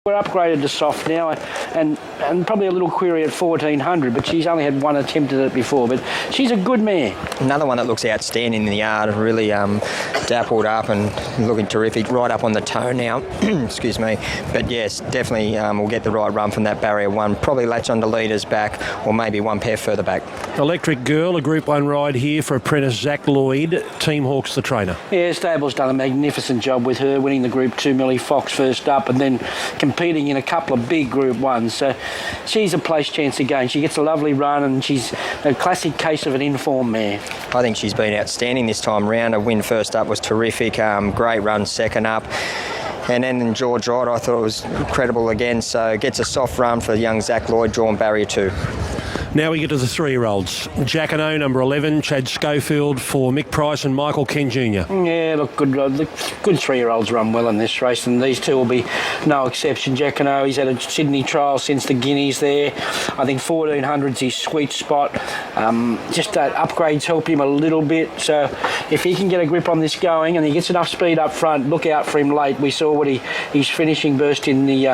We're upgraded to soft now, and probably a little query at 1400, but she's only had one attempt at it before. But she's a good mare. Another one that looks outstanding in the yard, really dappled up and looking terrific, right up on the toe now. Excuse me. But yes, definitely we'll get the right run from that barrier one. Probably latch on to leaders back, or maybe one pair further back. Electric Girl, a Group 1 ride here for apprentice Zach Lloyd. Team Hawk's the trainer. Yeah, Stable's done a magnificent job with her, winning the Group 2 Millie Fox first up, and then competing in a couple of big Group 1s. So she's a place chance again. She gets a lovely run, and she's a classic case of an informed mare. I think she's been outstanding this time round. Her win first up was terrific. Great run second up. And then in George Ride, I thought it was incredible again. So gets a soft run for young Zach Lloyd, drawn barrier 2. Now we get to the 3-year-olds. Jack and O, number 11, Chad Schofield for Mick Price and Michael Ken Jr. Yeah, look, good 3-year-olds run well in this race, and these two will be no exception. Jack and O, he's had a Sydney trial since the Guineas there. I think 1400's his sweet spot. Just that upgrades help him a little bit. So if he can get a grip on this going and he gets enough speed up front, look out for him late. We saw what his finishing burst in the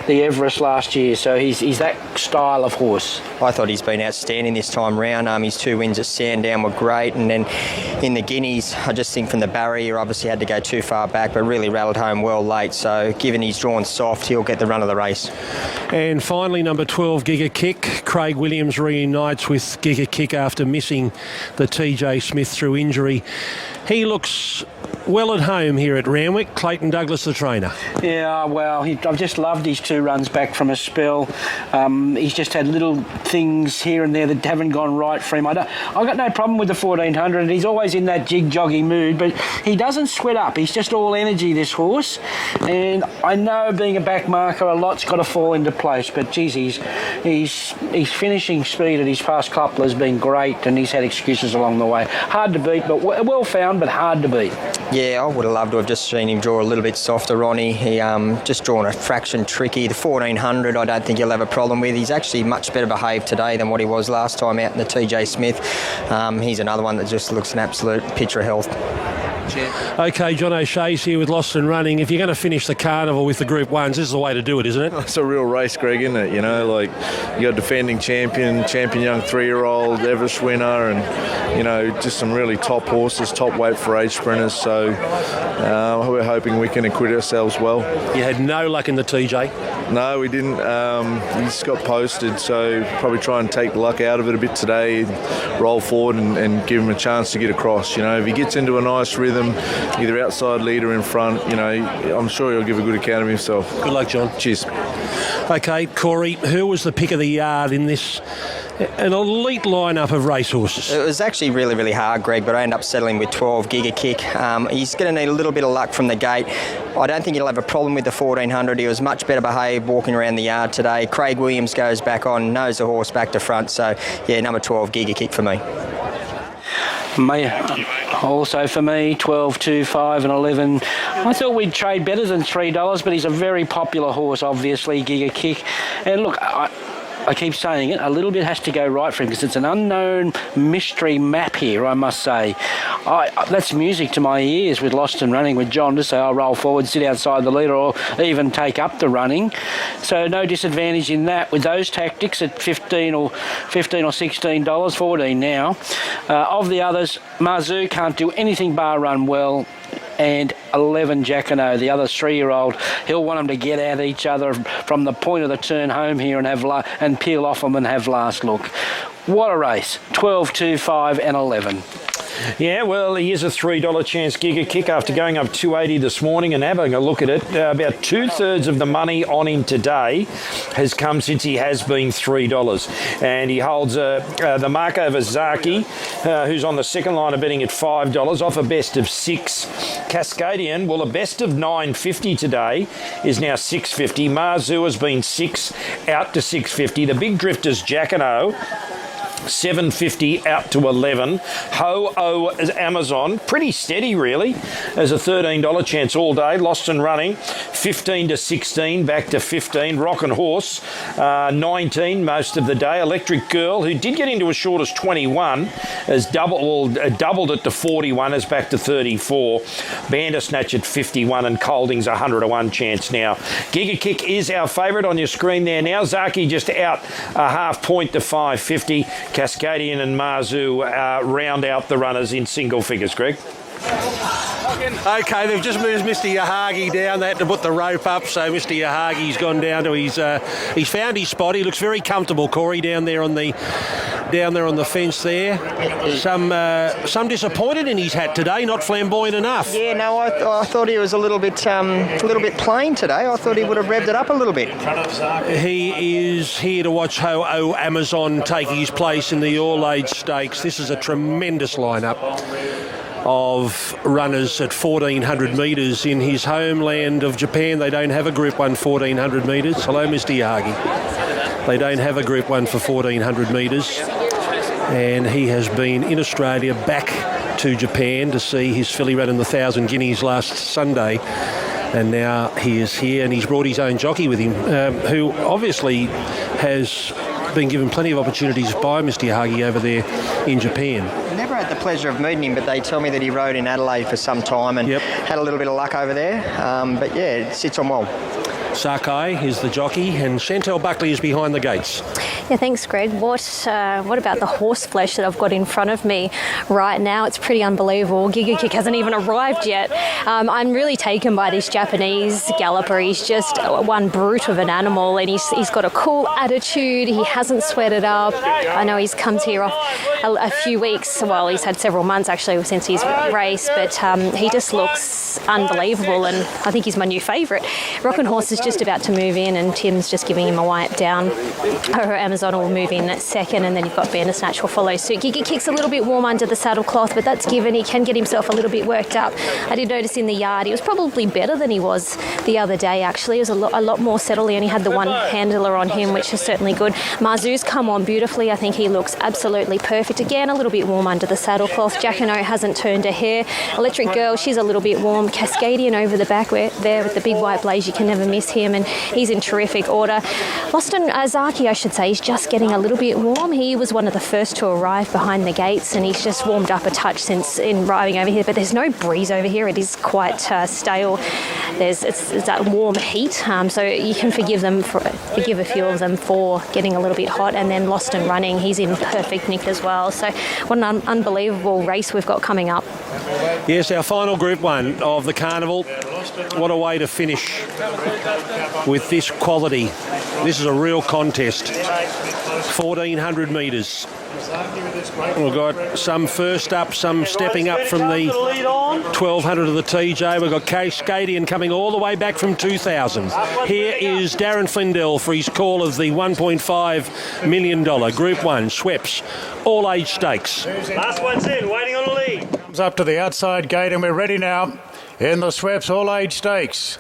Everest last year. So he's that style of horse. I thought he's been outstanding this time round. His 2 wins at Sandown were great, and then in the Guineas, I just think from the barrier, obviously had to go too far back, but really rattled home well late. So given he's drawn soft, he'll get the run of the race. And finally, number 12, Giga Kick. Craig Williams reunites with Giga Kick after missing the TJ Smith through injury. He looks well at home here at Randwick. Clayton Douglas, the trainer. Yeah, well, I've just loved his 2 runs back from a spell. He's just had little things here and there that haven't gone right for him. I've got no problem with the 1400. He's always in that jig-joggy mood, but he doesn't sweat up. He's just all energy, this horse. And I know being a back marker, a lot's got to fall into place, but geez, his finishing speed at his past couple has been great, and he's had excuses along the way. Hard to beat, but well found, but hard to beat. Yeah, I would have loved to have just seen him draw a little bit softer, Ronnie. He just drawn a fraction tricky. The 1400, I don't think he'll have a problem with. He's actually much better behaved today than what he was last time out in the TJ Smith. He's another one that just looks an absolute picture of health. OK, John O'Shea's here with Lost and Running. If you're going to finish the carnival with the Group 1s, this is the way to do it, isn't it? It's a real race, Greg, isn't it? You know, like, you got defending champion young 3-year-old, Everest winner, and, you know, just some really top horses, top weight for age sprinters. So we're hoping we can acquit ourselves well. You had no luck in the TJ? No, we didn't. He just got posted, so probably try and take the luck out of it a bit today, roll forward and give him a chance to get across. You know, if he gets into a nice rhythm, either outside leader in front, you know, I'm sure he'll give a good account of himself. Good luck, John. Cheers. OK, Corey, who was the pick of the yard in this an elite lineup of racehorses? It was actually really, really hard, Greg, but I ended up settling with 12, Giga Kick. He's going to need a little bit of luck from the gate. I don't think he'll have a problem with the 1400. He was much better behaved walking around the yard today. Craig Williams goes back on, knows the horse back to front. So, yeah, number 12, Giga Kick for me. Also for me, 12, 2, 5 and 11. I thought we'd trade better than $3, but he's a very popular horse, obviously, Giga Kick. And look, I keep saying it, a little bit has to go right for him because it's an unknown mystery map here, I must say. That's music to my ears with Lost and Running with John to say I'll roll forward, sit outside the leader, or even take up the running. So no disadvantage in that with those tactics at $15 or $16, 14 now. Of the others, Marzu can't do anything bar run well. And 11, Jackano, the other 3-year-old, he'll want them to get at each other from the point of the turn home here and peel off them and have last look. What a race. 12, 2, 5 and 11. Yeah, well, here's a $3 chance Giga Kick after going up $2.80 this morning and having a look at it. About 2/3 of the money on him today has come since he has been $3. And he holds the mark over Zaki, who's on the second line of betting at $5, off a best of 6. Cascadian, well, a best of 9.50 today is now 6.50. Marzu has been 6 out to 6.50. The big drifters, Jack and O, 7.50 out to 11. 𝘼𝙚𝙚𝙚, pretty steady really. There's a $13 chance all day. Lost and Running, 15 to 16, back to 15. Rock and Horse, 19 most of the day. Electric Girl, who did get into as short as 21, has doubled it to 41, is back to 34. Bandersnatch at 51, and Colding's 100 to 1 chance now. Giga Kick is our favourite on your screen there now. Zaki just out a half point to 5.50. Cascadian and Marzu round out the runners in single figures, Greg. Okay, they've just moved Mr. 𝘼𝙚𝙚 down. They had to put the rope up, so Mr. 𝘼𝙚𝙚's gone down to his. He's found his spot. He looks very comfortable, Corey, down there on the fence there. Some disappointed in his hat today, not flamboyant enough. Yeah, no, I thought he was a little bit plain today. I thought he would have revved it up a little bit. He is here to watch 𝘼𝙚𝙚 take his place in the All-Age Stakes. This is a tremendous lineup of runners at 1,400 metres in his homeland of Japan. They don't have a Group 1 1,400 metres. Hello, Mr. 𝘼𝙚𝙚. They don't have a Group 1 for 1,400 metres. And he has been in Australia back to Japan to see his filly run in the 1,000 guineas last Sunday. And now he is here, and he's brought his own jockey with him, who obviously has been given plenty of opportunities by Mr. 𝘼𝙚𝙚 over there in Japan. Never had the pleasure of meeting him, but they tell me that he rode in Adelaide for some time and had a little bit of luck over there. But yeah, it sits on well. Sakai is the jockey, and Chantel Buckley is behind the gates. Yeah, thanks, Greg. What about the horse flesh that I've got in front of me right now? It's pretty unbelievable. Giga Kick hasn't even arrived yet. I'm really taken by this Japanese galloper. He's just one brute of an animal, and he's got a cool attitude. He hasn't sweated up. I know he's come here off a few weeks. Well, he's had several months actually since his race, but he just looks unbelievable, and I think he's my new favourite. Rock and Horse is just about to move in, and Tim's just giving him a wipe down. Her Amazon will move in at second, and then you've got Bandersnatch will follow suit. Giga Kick's a little bit warm under the saddle cloth, but that's given. He can get himself a little bit worked up. I did notice in the yard he was probably better than he was the other day actually. He was a lot more settled. He only had the one handler on him, which is certainly good. Marzu's come on beautifully. I think he looks absolutely perfect. Again, a little bit warm under the saddle cloth. Jacquino hasn't turned a hair. Electric Girl, she's a little bit warm. Cascadian over the back there with the big white blaze. You can never miss him, and he's in terrific order. Boston Zaki, I should say, is just getting a little bit warm. He was one of the first to arrive behind the gates, and he's just warmed up a touch since in arriving over here. But there's no breeze over here. It is quite stale. It's that warm heat, so you can forgive a few of them for getting a little bit hot. And then Lost and Running, he's in perfect nick as well. So what an unbelievable race we've got coming up. Yes, our final Group 1 of the carnival. What a way to finish with this quality. This is a real contest. 1,400 metres. We've got some first up, some stepping up from the 1,200 of the TJ. We've got Cascadian coming all the way back from 2,000. Here is Darren Flindell for his call of the $1.5 million Group 1 Schweppes All-Age Stakes. Last one's in, waiting on the lead. Comes up to the outside gate, and we're ready now in the Schweppes All-Age Stakes.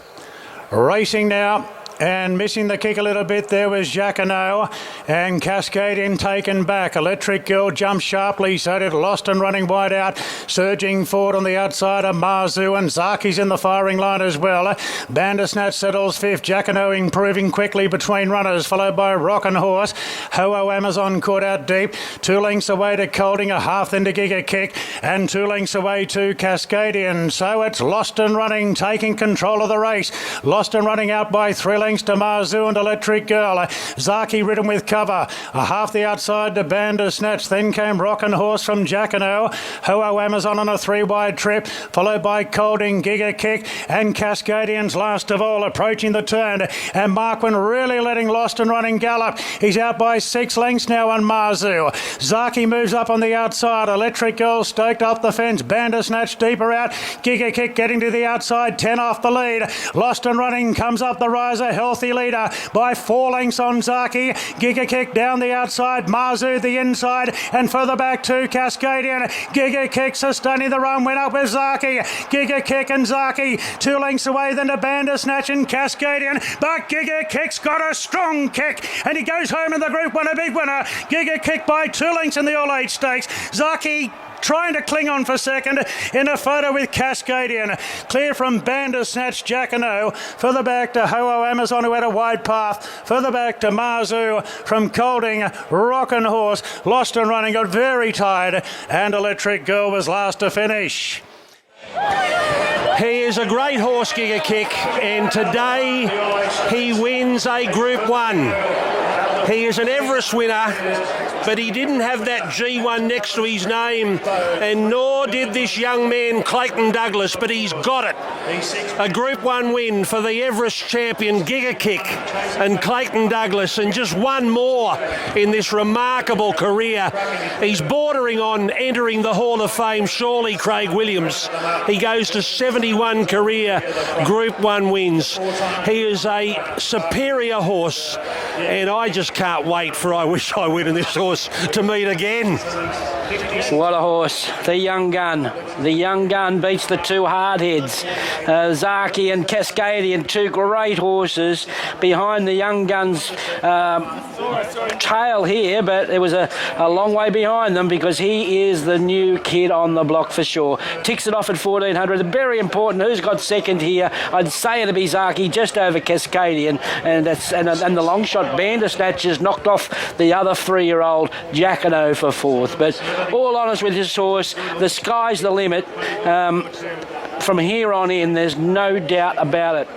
Racing now. And missing the kick a little bit there was Jacquino, and Cascadian taken back. Electric Girl jumped sharply, so did Lost and Running wide out. Surging forward on the outside of Marzu, and Zaki's in the firing line as well. Bandersnatch settles fifth. Jacquino improving quickly between runners, followed by Rock and Horse. 𝘼𝙚𝙚 caught out deep. 2 lengths away to Colding, a half then to Giga Kick, and 2 lengths away to Cascadian. So it's Lost and Running taking control of the race. Lost and Running out by 3 lengths to Marzu and Electric Girl. Zaki ridden with cover. A half the outside to Bandersnatch. Then came Rock and Horse from Jacquino. 𝘼𝙚𝙚 on a 3-wide trip, followed by Colding, Giga Kick, and Cascadian's last of all approaching the turn. And Marquand really letting Lost and Running gallop. He's out by 6 lengths now on Marzu. Zaki moves up on the outside. Electric Girl stoked off the fence. Bandersnatch deeper out. Giga Kick getting to the outside. 10 off the lead. Lost and Running comes up the riser. healthy leader by 4 lengths on Zaki. Giga Kick down the outside, 𝘼𝙡𝙡 the inside, and further back to Cascadian. Giga Kick sustaining the run, went up with Zaki. Giga Kick and Zaki 2 lengths away, then to Bandersnatch and Cascadian, but Giga Kick's got a strong kick, and he goes home in the Group 1, a big winner. Giga Kick by 2 lengths in the All-Age Stakes. Zaki trying to cling on for second in a photo with Cascadian. Clear from Bandersnatch, 𝘼𝙚𝙚𝙙. Further back to Ho-Oh Amazon, who had a wide path. Further back to 𝘼𝙡𝙡 from Colding. Rockin' Horse, lost and running, got very tired. And Electric Girl was last to finish. He is a great horse, Giga Kick, and today he wins a Group 1. He is an Everest winner, but he didn't have that G1 next to his name, and nor did this young man, Clayton Douglas, but he's got it. A Group 1 win for the Everest champion, Giga Kick, and Clayton Douglas, and just one more in this remarkable career. He's bordering on entering the Hall of Fame, surely, Craig Williams. He goes to 71 career Group 1 wins. He is a superior horse, and I just can't wait for I Wish I Win in this horse to meet again. What a horse. The Young Gun. The Young Gun beats the 2 hardheads. Zaki and Cascadian, 2 great horses behind the Young Gun's tail here, but it was a long way behind them because he is the new kid on the block for sure. Ticks it off at 1400. Very important. Who's got second here? I'd say it'll be Zaki, just over Cascadian, and the long shot Bandersnatch has knocked off the other 3-year-old 𝘼𝙚𝙚𝙙 for 4th. But all honest with this horse, the sky's the limit. From here on in, there's no doubt about it.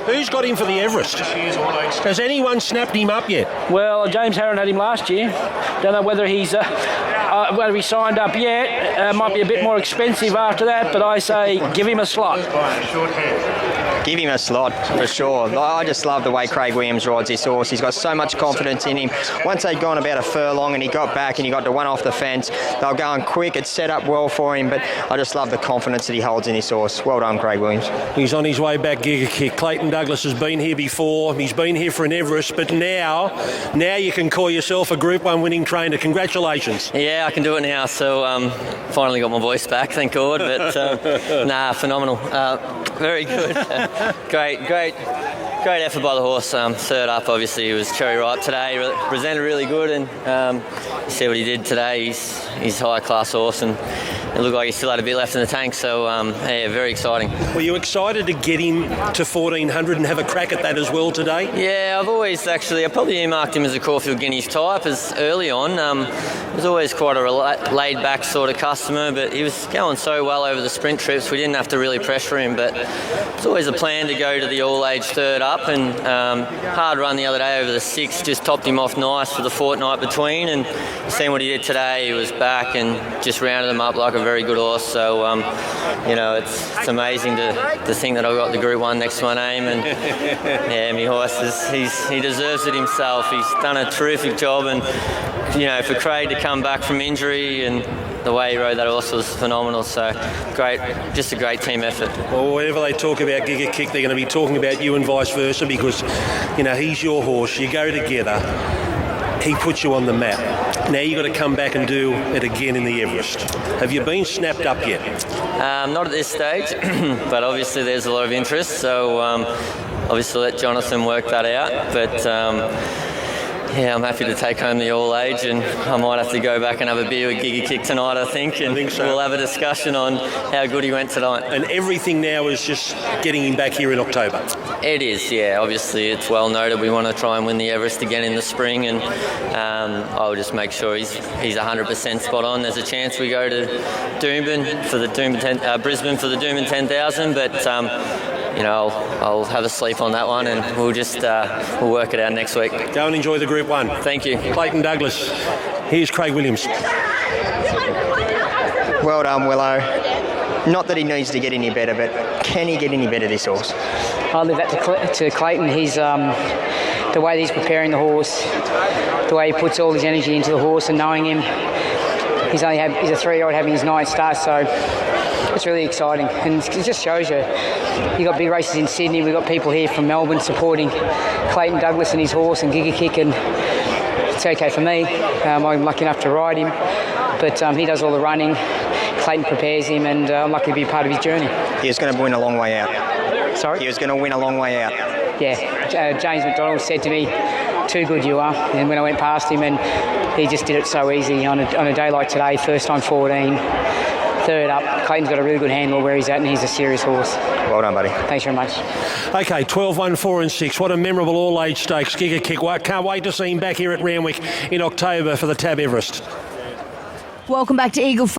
Who's got him for the Everest? Has anyone snapped him up yet? Well, James Harron had him last year. Don't know whether he's whether he signed up yet. Might be a bit more expensive after that, but I say give him a slot. Give him a slot, for sure. I just love the way Craig Williams rides this horse. He's got so much confidence in him. Once they'd gone about a furlong and he got back and he got to one off the fence, they were going quick. It's set up well for him, but I just love the confidence that he holds in this horse. Well done, Craig Williams. He's on his way back, Giga Kick. Clayton Douglas has been here before. He's been here for an Everest, but now you can call yourself a Group 1 winning trainer. Congratulations. Yeah, I can do it now. So finally got my voice back, thank God. But phenomenal. Very good. Great effort by the horse. Third up, obviously, he was cherry ripe today. Presented really good, and you see what he did today. He's a high class horse, and it looked like he still had a bit left in the tank. So yeah, very exciting. Were you excited to get him to 1400 and have a crack at that as well today? Yeah, I probably earmarked him as a Caulfield Guineas type as early on. He was always quite a laid back sort of customer, but he was going so well over the sprint trips we didn't have to really pressure him. But it's always a plan to go to the all-age third up, and hard run the other day over the 6, just topped him off nice for the fortnight between, and seeing what he did today, he was back and just rounded him up like a very good horse. So it's amazing to think that I've got the Group 1 next to my name, and yeah, my horse he deserves it himself. He's done a terrific job, and for Craig to come back from injury and the way he rode that horse was phenomenal. So great, just a great team effort. Well, whenever they talk about Giga Kick, they're going to be talking about you and vice versa, because he's your horse. You go together. He puts you on the map. Now you've got to come back and do it again in the Everest. Have you been snapped up yet? Not at this stage, but obviously there's a lot of interest. So obviously let Jonathan work that out. But yeah, I'm happy to take home the all-age, and I might have to go back and have a beer with Giga Kick tonight, I think so. We'll have a discussion on how good he went tonight. And everything now is just getting him back here in October? It is, yeah. Obviously, it's well noted we want to try and win the Everest again in the spring, and I'll just make sure he's 100% spot on. There's a chance we go to Brisbane for the Doomben 10,000, but I'll have a sleep on that one, and we'll work it out next week. Go and enjoy the Group 1. Thank you. Clayton Douglas. Here's Craig Williams. Well done, Willow. Not that he needs to get any better, but can he get any better, this horse? I'll leave that to Clayton. He's the way he's preparing the horse, the way he puts all his energy into the horse, and knowing him, he's a 3-year-old having his 9th start, so it's really exciting, and it just shows you got big races in Sydney. We've got people here from Melbourne supporting Clayton Douglas and his horse and Giga Kick, and it's okay for me. I'm lucky enough to ride him, but he does all the running. Clayton prepares him, and I'm lucky to be part of his journey. He was going to win a long way out. Sorry? He was going to win a long way out. Yeah, James McDonald said to me, "Too good you are," and when I went past him, and he just did it so easy on a day like today. First time 14, third up. Clayton's got a really good handle where he's at, and he's a serious horse. Well done, buddy. Thanks very much. Okay, 12, 1, 4 and 6. What a memorable all-age stakes. Giga Kick. Can't wait to see him back here at Randwick in October for the Tab Everest. Welcome back to Eagle